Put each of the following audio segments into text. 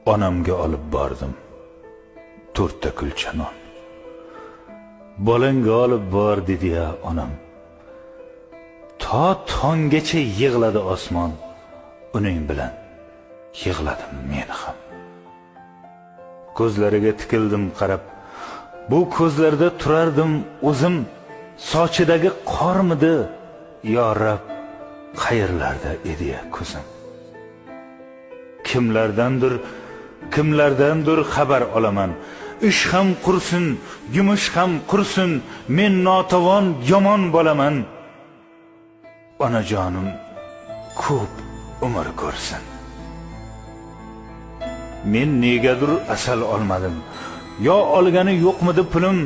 onamga olib bordim 4 ta kulcha non. Bolangga olib bor dedi ya onam. Ta tonggacha yig'ladi osmon, uning bilan yig'ladim men ham. Ko'zlariga tikildim qarab, bu ko'zlarda turardim o'zim, sochidagi qormidi yo Rab, qayerlarda edi ya ko'zim. Kimlardandir xabar olaman. Ish ham qursin, yumush ham qursin, men notavon yomon bo'laman. Onajonim ko'p umr ko'rsin. Men negadir asal olmadim. Yo olgani yo'qmidi pulim,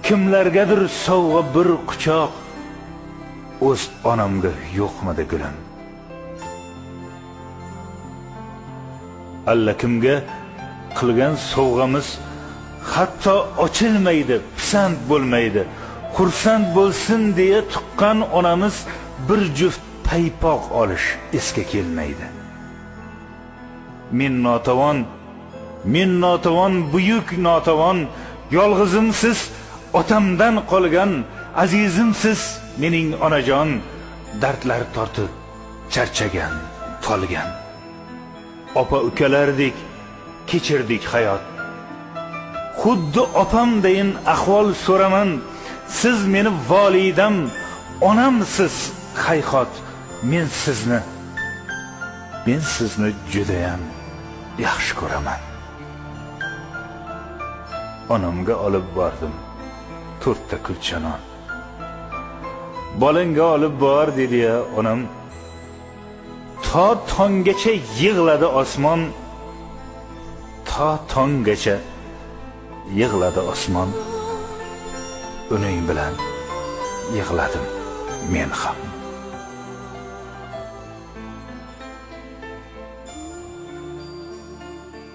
kimlargadir sovg'a bir quchoq. O'z onamga yo'qmidi gulim. Allakimga qilgan sovg'amiz hatto ochilmaydi, pisand bo'lmaydi. Xursand bo'lsin deya tuqqan onamiz bir juft paypoq olish esga kelmaydi. Men notavon, buyuk notavon, yolg'izimsiz otamdan qolgan, azizimsiz mening onajon, dardlar tortib charchagan, tolgan. Opa ukalardek kechirdik hayot. Xuddi opamdayin ahvol so'raman. Siz meni volidam, onamsiz hayhot. Men sizni judayam yaxshi ko'raman. Onamga olib bordim 4 ta kulcha non. Bolangga olib bor dedi ya onam. Ta tonggacha yig'ladi osmon, ta tonggacha yig'ladi osmon, uning bilan yig'ladim men ham.